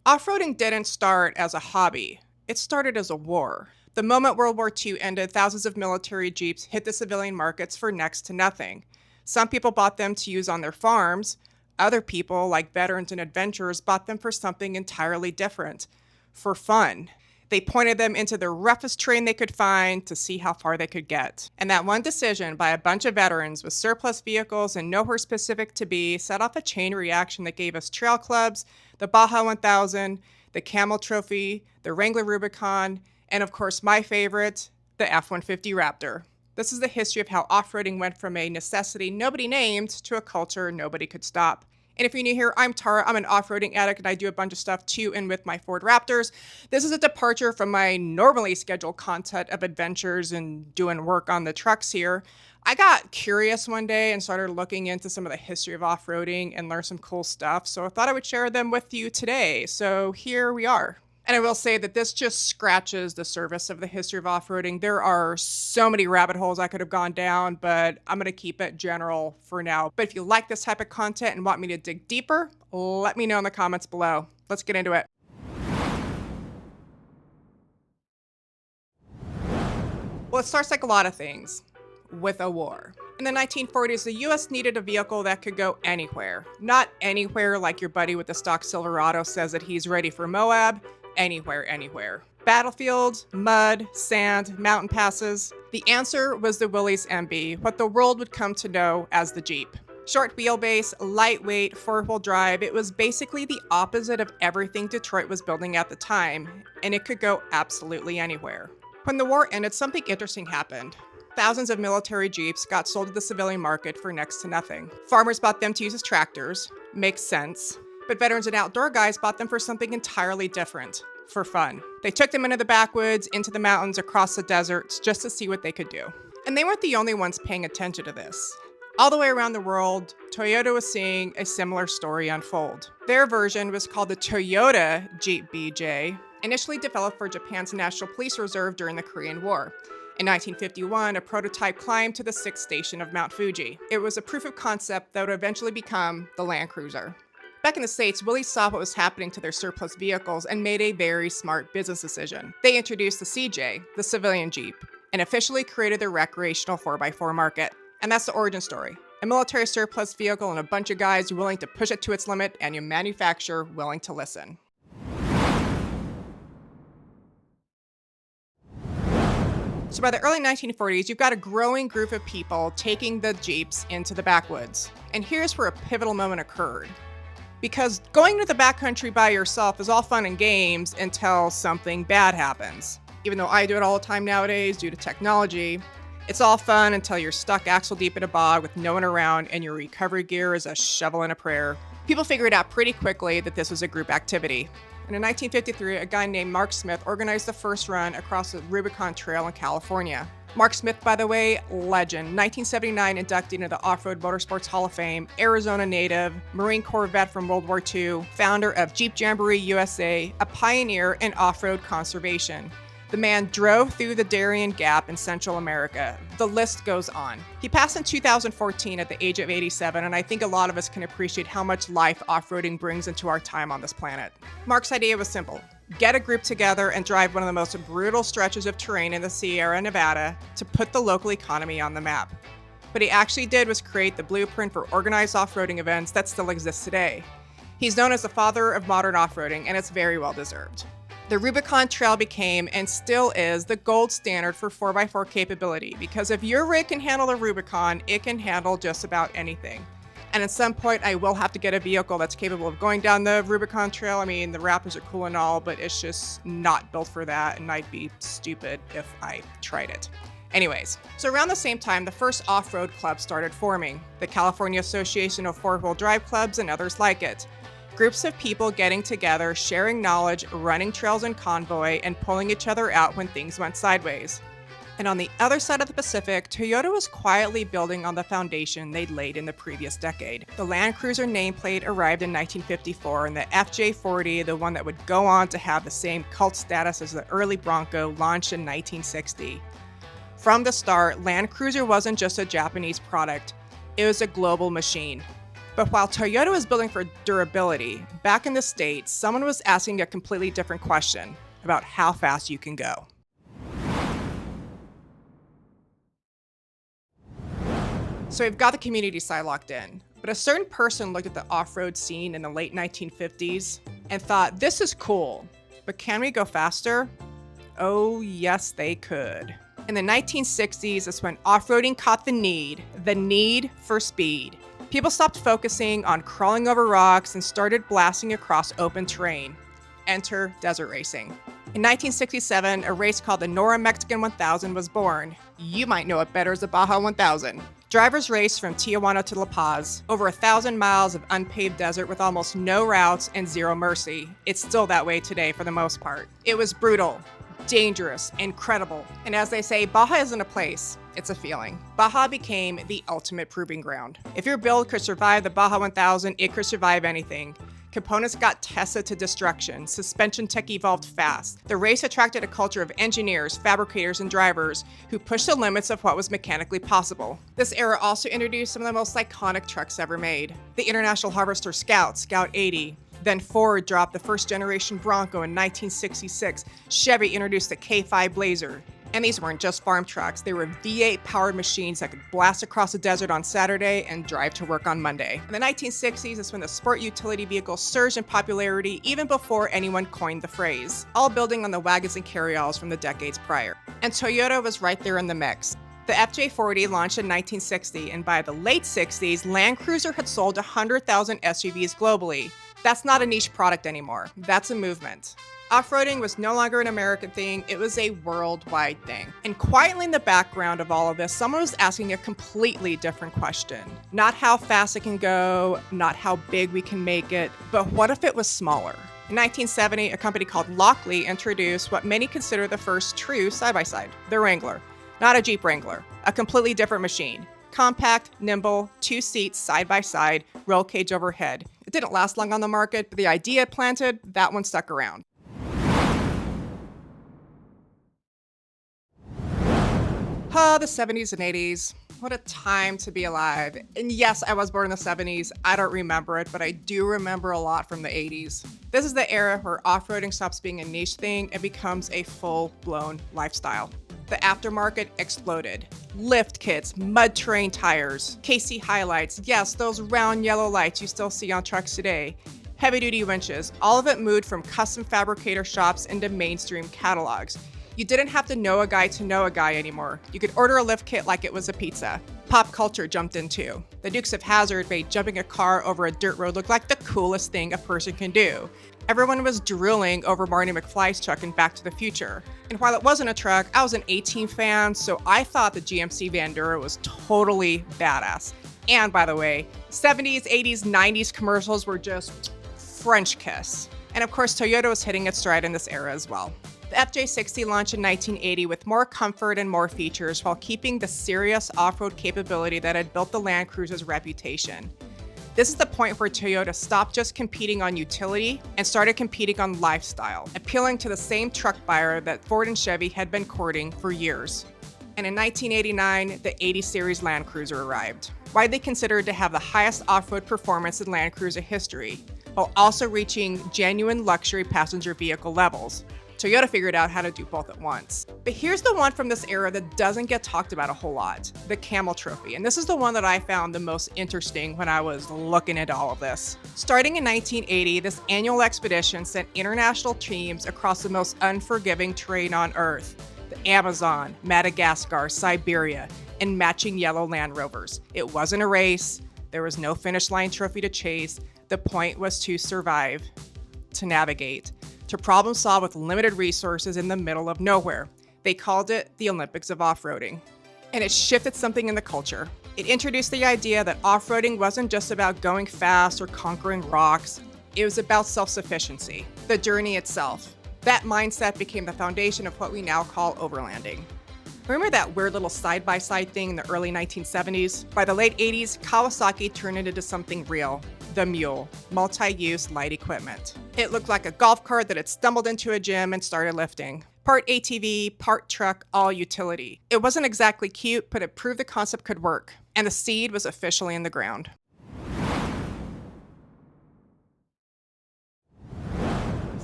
Off-roading didn't start as a hobby. It started as a war. The moment World War II ended, thousands of military Jeeps hit the civilian markets for next to nothing. Some people bought them to use on their farms. Other people, like veterans and adventurers, bought them for something entirely different, for fun. They pointed them into the roughest terrain they could find to see how far they could get. And that one decision by a bunch of veterans with surplus vehicles and nowhere specific to be set off a chain reaction that gave us trail clubs, the Baja 1000, the Camel Trophy, the Wrangler Rubicon, and of course my favorite, the F-150 Raptor. This is the history of how off-roading went from a necessity nobody named to a culture nobody could stop. And if you're new here, I'm Tara. I'm an off-roading addict and I do a bunch of stuff to and with my Ford Raptors. This is a departure from my normally scheduled content of adventures and doing work on the trucks here. I got curious one day and started looking into some of the history of off-roading and learned some cool stuff. So I thought I would share them with you today. So here we are. And I will say that this just scratches the surface of the history of off-roading. There are so many rabbit holes I could have gone down, but I'm going to keep it general for now. But if you like this type of content and want me to dig deeper, let me know in the comments below. Let's get into it. Well, it starts like a lot of things, with a war. In the 1940s, the US needed a vehicle that could go anywhere. Not anywhere like your buddy with the stock Silverado says that he's ready for Moab. Anywhere. Battlefields, mud, sand, mountain passes. The answer was the Willys MB, what the world would come to know as the Jeep. Short wheelbase, lightweight, four-wheel drive, it was basically the opposite of everything Detroit was building at the time, and it could go absolutely anywhere. When the war ended, something interesting happened. Thousands of military Jeeps got sold to the civilian market for next to nothing. Farmers bought them to use as tractors. Makes sense. But veterans and outdoor guys bought them for something entirely different, for fun. They took them into the backwoods, into the mountains, across the deserts, just to see what they could do. And they weren't the only ones paying attention to this. All the way around the world, Toyota was seeing a similar story unfold. Their version was called the Toyota Jeep BJ, initially developed for Japan's National Police Reserve during the Korean War. In 1951, a prototype climbed to the 6th station of Mount Fuji. It was a proof of concept that would eventually become the Land Cruiser. Back in the States, Willys saw what was happening to their surplus vehicles and made a very smart business decision. They introduced the CJ, the civilian Jeep, and officially created their recreational 4x4 market. And that's the origin story. A military surplus vehicle and a bunch of guys willing to push it to its limit, and a manufacturer willing to listen. So by the early 1940s, you've got a growing group of people taking the Jeeps into the backwoods. And here's where a pivotal moment occurred. Because going to the backcountry by yourself is all fun and games until something bad happens. Even though I do it all the time nowadays due to technology, it's all fun until you're stuck axle deep in a bog with no one around and your recovery gear is a shovel and a prayer. People figured out pretty quickly that this was a group activity. And in 1953, a guy named Mark Smith organized the first run across the Rubicon Trail in California. Mark Smith, by the way, legend. 1979 inducted into the Off-Road Motorsports Hall of Fame, Arizona native, Marine Corps vet from World War II, founder of Jeep Jamboree USA, a pioneer in off-road conservation. The man drove through the Darien Gap in Central America. The list goes on. He passed in 2014 at the age of 87, and I think a lot of us can appreciate how much life off-roading brings into our time on this planet. Mark's idea was simple. Get a group together and drive one of the most brutal stretches of terrain in the Sierra Nevada to put the local economy on the map. What he actually did was create the blueprint for organized off-roading events that still exist today. He's known as the father of modern off-roading, and it's very well deserved. The Rubicon Trail became, and still is, the gold standard for 4x4 capability, because if your rig can handle the Rubicon, it can handle just about anything. And at some point, I will have to get a vehicle that's capable of going down the Rubicon Trail. I mean, the Raptors are cool and all, but it's just not built for that, and I'd be stupid if I tried it. Anyways, so around the same time, the first off-road club started forming, the California Association of Four-Wheel Drive Clubs and others like it. Groups of people getting together, sharing knowledge, running trails in convoy, and pulling each other out when things went sideways. And on the other side of the Pacific, Toyota was quietly building on the foundation they'd laid in the previous decade. The Land Cruiser nameplate arrived in 1954, and the FJ40, the one that would go on to have the same cult status as the early Bronco, launched in 1960. From the start, Land Cruiser wasn't just a Japanese product, it was a global machine. But while Toyota was building for durability, back in the States, someone was asking a completely different question about how fast you can go. So we've got the community side locked in, but a certain person looked at the off-road scene in the late 1950s and thought, this is cool, but can we go faster? Oh, yes, they could. In the 1960s is when off-roading caught the need for speed. People stopped focusing on crawling over rocks and started blasting across open terrain. Enter desert racing. In 1967, a race called the Nora Mexican 1000 was born. You might know it better as the Baja 1000. Drivers raced from Tijuana to La Paz, over 1,000 miles of unpaved desert with almost no routes and zero mercy. It's still that way today for the most part. It was brutal, dangerous, incredible. And as they say, Baja isn't a place, it's a feeling. Baja became the ultimate proving ground. If your build could survive the Baja 1000, it could survive anything. Components got tested to destruction. Suspension tech evolved fast. The race attracted a culture of engineers, fabricators, and drivers who pushed the limits of what was mechanically possible. This era also introduced some of the most iconic trucks ever made. The International Harvester Scout, Scout 80. Then Ford dropped the first generation Bronco in 1966. Chevy introduced the K5 Blazer. And these weren't just farm trucks, they were V8 powered machines that could blast across the desert on Saturday and drive to work on Monday. In the 1960s is when the sport utility vehicle surged in popularity even before anyone coined the phrase, all building on the wagons and carryalls from the decades prior. And Toyota was right there in the mix. The FJ40 launched in 1960, and by the late 60s, Land Cruiser had sold 100,000 SUVs globally. That's not a niche product anymore, that's a movement. Off-roading was no longer an American thing, it was a worldwide thing. And quietly in the background of all of this, someone was asking a completely different question. Not how fast it can go, not how big we can make it, but what if it was smaller? In 1970, a company called Lockley introduced what many consider the first true side-by-side, the Wrangler. Not a Jeep Wrangler, a completely different machine. Compact, nimble, 2 seats side by side, roll cage overhead. It didn't last long on the market, but the idea it planted, that one stuck around. The 70s and 80s. What a time to be alive. And yes, I was born in the 70s. I don't remember it, but I do remember a lot from the 80s. This is the era where off-roading stops being a niche thing and becomes a full-blown lifestyle. The aftermarket exploded. Lift kits, mud terrain tires, KC highlights, yes, those round yellow lights you still see on trucks today. Heavy-duty winches, all of it moved from custom fabricator shops into mainstream catalogs. You didn't have to know a guy to know a guy anymore. You could order a lift kit like it was a pizza. Pop culture jumped in too. The Dukes of Hazzard made jumping a car over a dirt road look like the coolest thing a person can do. Everyone was drooling over Marty McFly's truck in Back to the Future. And while it wasn't a truck, I was an A-Team fan, so I thought the GMC Vandura was totally badass. And by the way, 70s, 80s, 90s commercials were just French kiss. And of course, Toyota was hitting its stride in this era as well. The FJ60 launched in 1980 with more comfort and more features while keeping the serious off-road capability that had built the Land Cruiser's reputation. This is the point where Toyota stopped just competing on utility and started competing on lifestyle, appealing to the same truck buyer that Ford and Chevy had been courting for years. And in 1989, the 80 Series Land Cruiser arrived, widely considered to have the highest off-road performance in Land Cruiser history, while also reaching genuine luxury passenger vehicle levels. Toyota figured out how to do both at once. But here's the one from this era that doesn't get talked about a whole lot, the Camel Trophy. And this is the one that I found the most interesting when I was looking into all of this. Starting in 1980, this annual expedition sent international teams across the most unforgiving terrain on Earth, the Amazon, Madagascar, Siberia, and matching yellow Land Rovers. It wasn't a race, there was no finish line trophy to chase. The point was to survive, to navigate, to problem solve with limited resources in the middle of nowhere. They called it the Olympics of off-roading. And it shifted something in the culture. It introduced the idea that off-roading wasn't just about going fast or conquering rocks. It was about self-sufficiency, the journey itself. That mindset became the foundation of what we now call overlanding. Remember that weird little side-by-side thing in the early 1970s? By the late 80s, Kawasaki turned it into something real. The Mule, multi-use light equipment. It looked like a golf cart that had stumbled into a gym and started lifting. Part ATV, part truck, all utility. It wasn't exactly cute, but it proved the concept could work, and the seed was officially in the ground.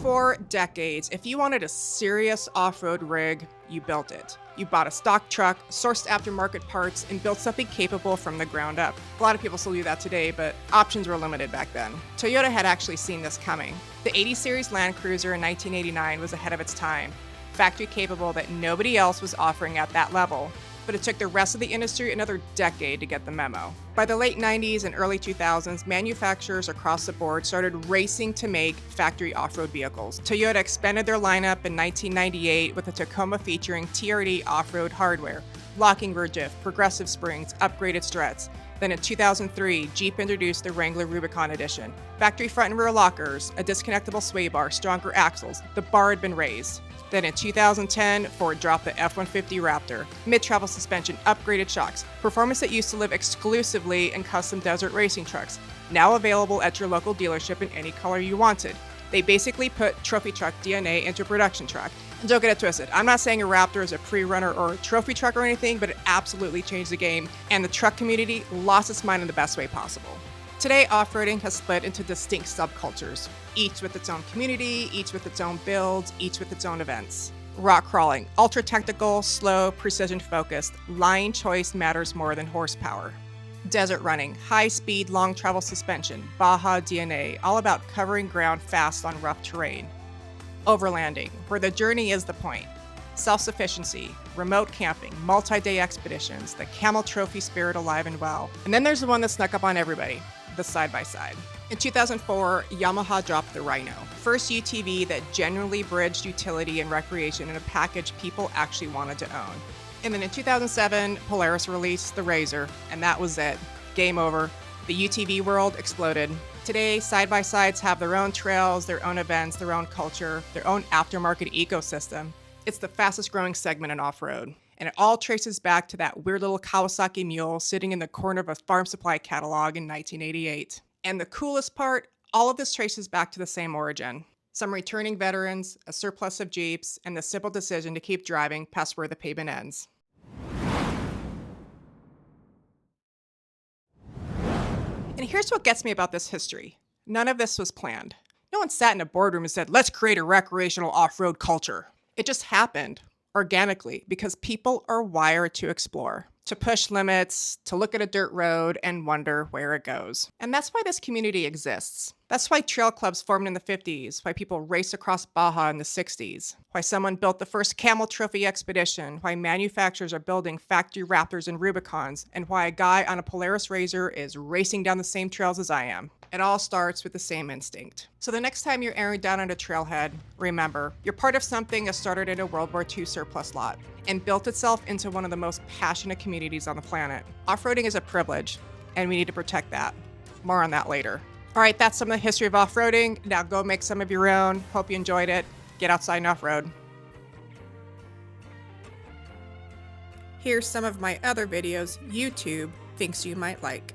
For decades, if you wanted a serious off-road rig, you built it. You bought a stock truck, sourced aftermarket parts, and built something capable from the ground up. A lot of people still do that today, but options were limited back then. Toyota had actually seen this coming. The 80 Series Land Cruiser in 1989 was ahead of its time, factory capable that nobody else was offering at that level. But it took the rest of the industry another decade to get the memo. By the late 90s and early 2000s, manufacturers across the board started racing to make factory off-road vehicles. Toyota expanded their lineup in 1998 with a Tacoma featuring TRD off-road hardware, locking rear diff, progressive springs, upgraded struts. Then in 2003, Jeep introduced the Wrangler Rubicon Edition. Factory front and rear lockers, a disconnectable sway bar, stronger axles. The bar had been raised. Then in 2010, Ford dropped the F-150 Raptor, mid-travel suspension, upgraded shocks, performance that used to live exclusively in custom desert racing trucks, now available at your local dealership in any color you wanted. They basically put trophy truck DNA into a production truck. And don't get it twisted, I'm not saying a Raptor is a pre-runner or a trophy truck or anything, but it absolutely changed the game, and the truck community lost its mind in the best way possible. Today, off-roading has split into distinct subcultures, each with its own community, each with its own builds, each with its own events. Rock crawling, ultra technical, slow, precision focused, line choice matters more than horsepower. Desert running, high speed, long travel suspension, Baja DNA, all about covering ground fast on rough terrain. Overlanding, where the journey is the point. Self-sufficiency, remote camping, multi-day expeditions, the Camel Trophy spirit alive and well. And then there's the one that snuck up on everybody, the side-by-side. In 2004, Yamaha dropped the Rhino, first UTV that genuinely bridged utility and recreation in a package people actually wanted to own. And then in 2007, Polaris released the Razor, and that was it. Game over. The UTV world exploded. Today, side-by-sides have their own trails, their own events, their own culture, their own aftermarket ecosystem. It's the fastest growing segment in off-road, and it all traces back to that weird little Kawasaki mule sitting in the corner of a farm supply catalog in 1988. And the coolest part, all of this traces back to the same origin. Some returning veterans, a surplus of Jeeps, and the simple decision to keep driving past where the pavement ends. And here's what gets me about this history. None of this was planned. No one sat in a boardroom and said, let's create a recreational off-road culture. It just happened organically because people are wired to explore, to push limits, to look at a dirt road and wonder where it goes. And that's why this community exists. That's why trail clubs formed in the 50s, why people raced across Baja in the 60s, why someone built the first Camel Trophy expedition, why manufacturers are building factory Raptors and Rubicons, and why a guy on a Polaris Razor is racing down the same trails as I am. It all starts with the same instinct. So the next time you're airing down on a trailhead, remember, you're part of something that started in a World War II surplus lot and built itself into one of the most passionate communities on the planet. Off-roading is a privilege, and we need to protect that. More on that later. All right, that's some of the history of off-roading. Now go make some of your own. Hope you enjoyed it. Get outside and off-road. Here's some of my other videos YouTube thinks you might like.